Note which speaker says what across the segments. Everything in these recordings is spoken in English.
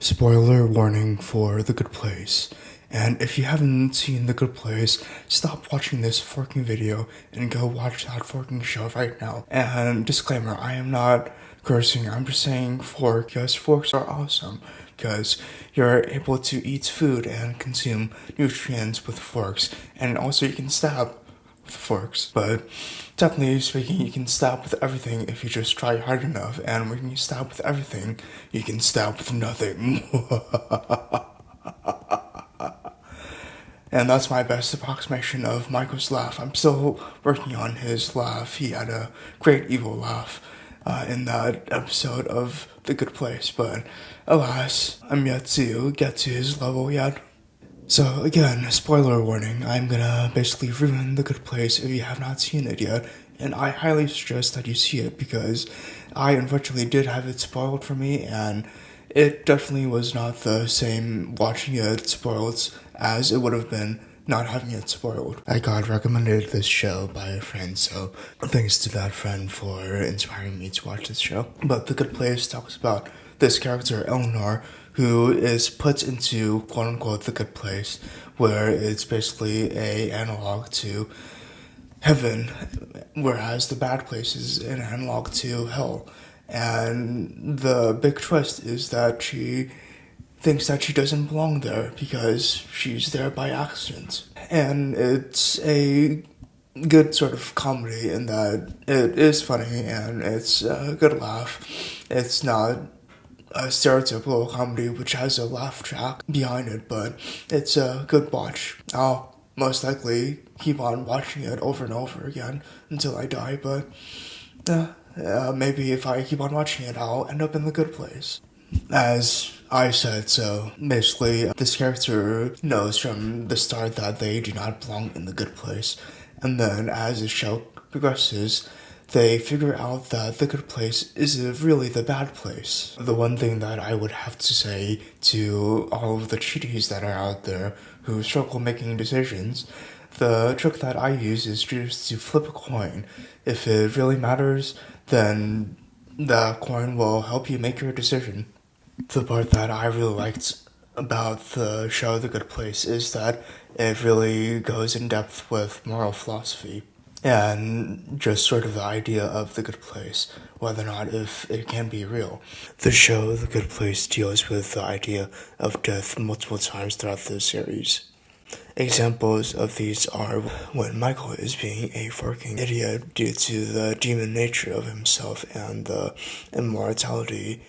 Speaker 1: Spoiler warning for The Good Place. And if you haven't seen The Good Place, stop watching this forking video and go watch that forking show right now. And disclaimer, I am not cursing, I'm just saying fork because forks are awesome. Because you're able to eat food and consume nutrients with forks. And also you can stab with forks. But technically speaking, you can stab with everything if you just try hard enough. And when you stab with everything, you can stab with nothing. And that's my best approximation of Michael's laugh. I'm still working on his laugh. He had a great evil laugh in that episode of The Good Place, but alas, I'm yet to get to his level yet. So again, spoiler warning, I'm gonna basically ruin The Good Place if you have not seen it yet, and I highly suggest that you see it because I unfortunately did have it spoiled for me, and it definitely was not the same watching it spoiled as it would have been not having it spoiled. I got recommended this show by a friend, so thanks to that friend for inspiring me to watch this show. But The Good Place talks about this character, Eleanor, who is put into quote-unquote The Good Place, where it's basically a analog to heaven, whereas the bad place is an analog to hell. And the big twist is that she thinks that she doesn't belong there because she's there by accident. And it's a good sort of comedy in that it is funny and it's a good laugh. It's not a stereotypical comedy which has a laugh track behind it, but it's a good watch. I'll most likely keep on watching it over and over again until I die, but maybe if I keep on watching it, I'll end up in The Good Place. As I said, so basically, this character knows from the start that they do not belong in The Good Place, and then as the show progresses, they figure out that The Good Place is really the bad place. The one thing that I would have to say to all of the cheaties that are out there who struggle making decisions, the trick that I use is just to flip a coin. If it really matters, then the coin will help you make your decision. The part that I really liked about the show The Good Place is that it really goes in depth with moral philosophy and just sort of the idea of the good place, whether or not if it can be real. The show The Good Place deals with the idea of death multiple times throughout the series. Examples of these are when Michael is being a fucking idiot due to the demon nature of himself and the immortality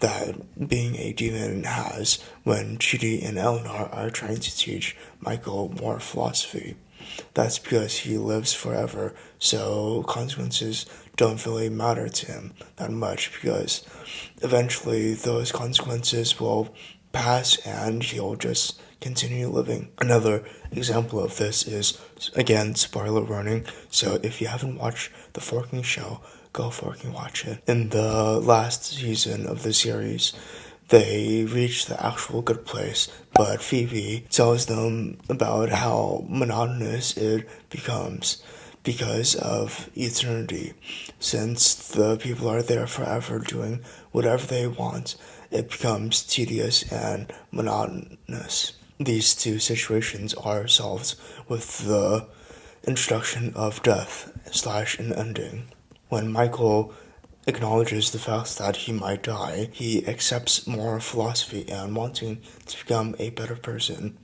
Speaker 1: that being a demon has, when Chidi and Eleanor are trying to teach Michael more philosophy. That's because he lives forever, so consequences don't really matter to him that much because eventually those consequences will pass and he'll just continue living. Another example of this is, again, spoiler warning, so if you haven't watched the forking show, go forking watch it. In the last season of the series, they reach the actual good place, but Phoebe tells them about how monotonous it becomes because of eternity. Since the people are there forever doing whatever they want, it becomes tedious and monotonous. These two situations are solved with the introduction of death / an ending. When Michael acknowledges the fact that he might die, he accepts more philosophy and wanting to become a better person.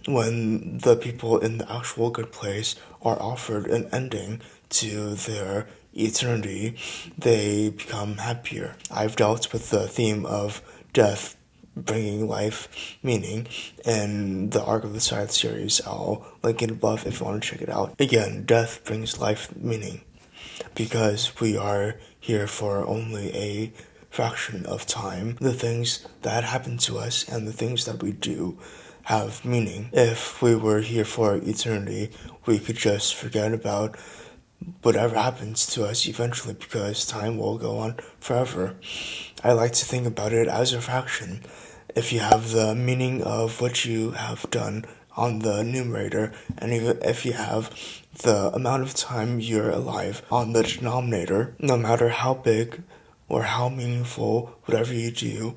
Speaker 1: When the people in the actual good place are offered an ending to their eternity, they become happier. I've dealt with the theme of death bringing life meaning in the Arc of the Scythe series. I'll link it above if you want to check it out. Again, death brings life meaning because we are here for only a fraction of time. The things that happen to us and the things that we do have meaning. If we were here for eternity, we could just forget about whatever happens to us eventually because time will go on forever. I like to think about it as a fraction. If you have the meaning of what you have done on the numerator, and even if you have the amount of time you're alive on the denominator, no matter how big or how meaningful whatever you do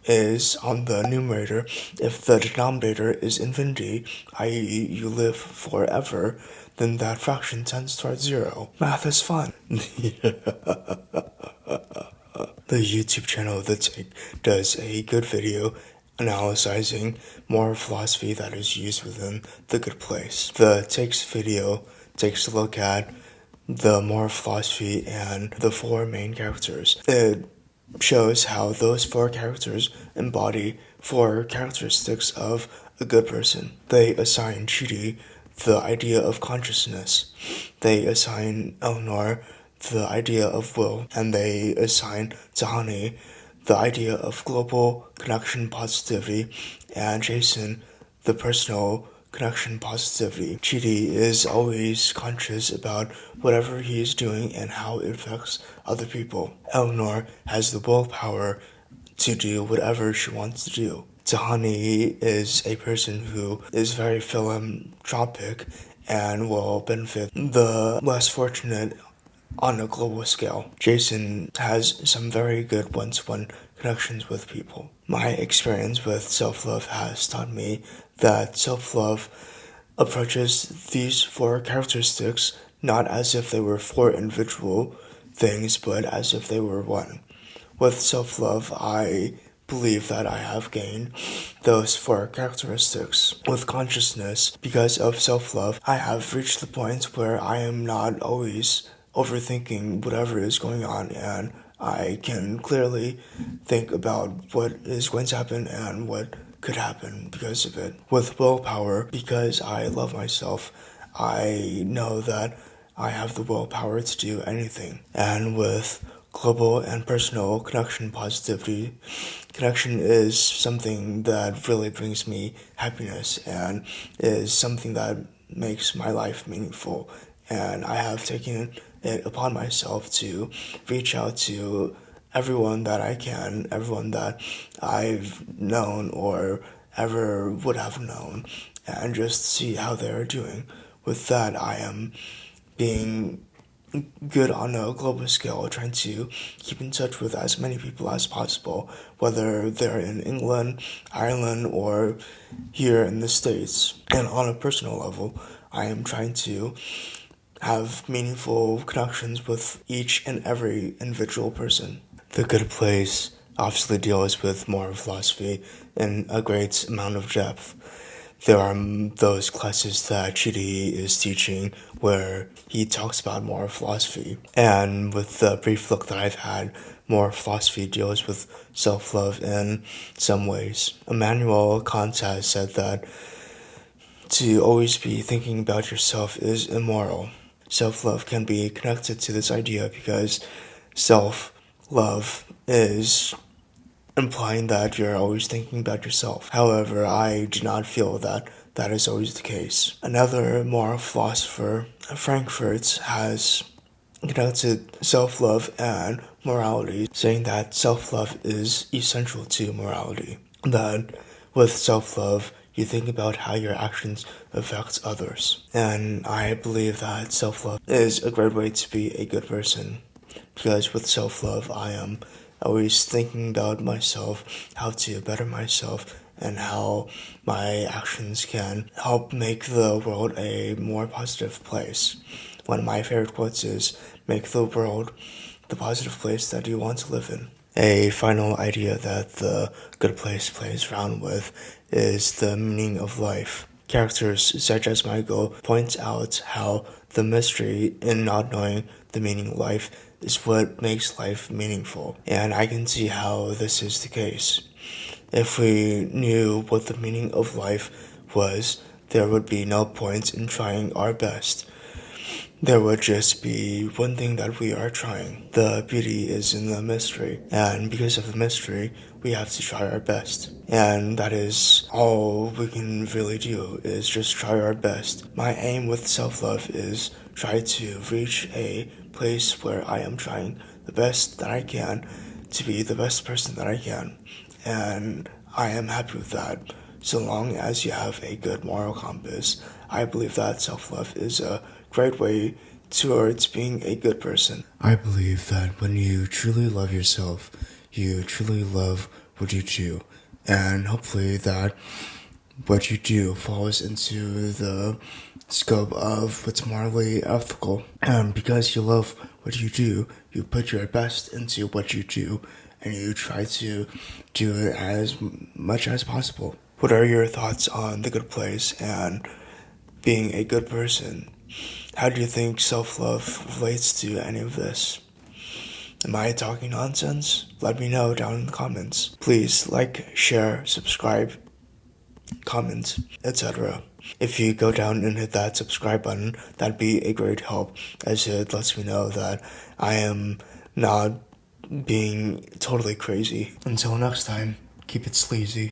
Speaker 1: is on the numerator, if the denominator is infinity, i.e. you live forever, then that fraction tends towards 0. Math is fun. The YouTube channel The Take does a good video analyzing moral philosophy that is used within The Good Place. The Take's video takes a look at the moral philosophy and the 4 main characters. It shows how those 4 characters embody 4 characteristics of a good person. They assign Chidi the idea of consciousness. They assign Eleanor the idea of will, and they assign Tahani the idea of global connection positivity, and Jason the personal connection positivity. Chidi is always conscious about whatever he is doing and how it affects other people. Eleanor has the willpower to do whatever she wants to do. Tahani is a person who is very philanthropic and will benefit the less fortunate on a global scale. Jason has some very good one-to-one connections with people. My experience with self-love has taught me that self-love approaches these 4 characteristics not as if they were 4 individual things, but as if they were one. With self-love, I believe that I have gained those 4 characteristics. With consciousness, because of self-love, I have reached the point where I am not always overthinking whatever is going on, and I can clearly think about what is going to happen and what could happen because of it. With willpower, because I love myself, I know that I have the willpower to do anything. And with global and personal connection positivity, connection is something that really brings me happiness and is something that makes my life meaningful. And I have taken it upon myself to reach out to everyone that I can, everyone that I've known or ever would have known, and just see how they're doing. With that, I am being good on a global scale, trying to keep in touch with as many people as possible, whether they're in England, Ireland, or here in the States. And on a personal level, I am trying to have meaningful connections with each and every individual person. The Good Place obviously deals with moral philosophy in a great amount of depth. There are those classes that Chidi is teaching where he talks about moral philosophy. And with the brief look that I've had, moral philosophy deals with self-love in some ways. Immanuel Kant has said that to always be thinking about yourself is immoral. Self-love can be connected to this idea because self-love is implying that you're always thinking about yourself. However, I do not feel that that is always the case. Another moral philosopher, Frankfurt, has connected self-love and morality, saying that self-love is essential to morality. That with self-love, you think about how your actions affect others. And I believe that self-love is a great way to be a good person. Because with self-love, I am always thinking about myself, how to better myself, and how my actions can help make the world a more positive place. One of my favorite quotes is, "Make the world the positive place that you want to live in." A final idea that the Good Place plays around with is the meaning of life. Characters such as Michael point out how the mystery in not knowing the meaning of life is what makes life meaningful, and I can see how this is the case. If we knew what the meaning of life was, there would be no point in trying our best. There would just be one thing that we are trying. The beauty is in the mystery, and because of the mystery, we have to try our best. And that is all we can really do, is just try our best. My aim with self-love is try to reach a place where I am trying the best that I can to be the best person that I can. And I am happy with that. So long as you have a good moral compass, I believe that self-love is a great way towards being a good person. I believe that when you truly love yourself, you truly love what you do, and hopefully that what you do falls into the scope of what's morally ethical. And because you love what you do, you put your best into what you do, and you try to do it as much as possible. What are your thoughts on The Good Place and being a good person? How do you think self-love relates to any of this? Am I talking nonsense? Let me know down in the comments. Please like, share, subscribe, comment, etc. If you go down and hit that subscribe button, that'd be a great help, as it lets me know that I am not being totally crazy. Until next time, keep it sleazy.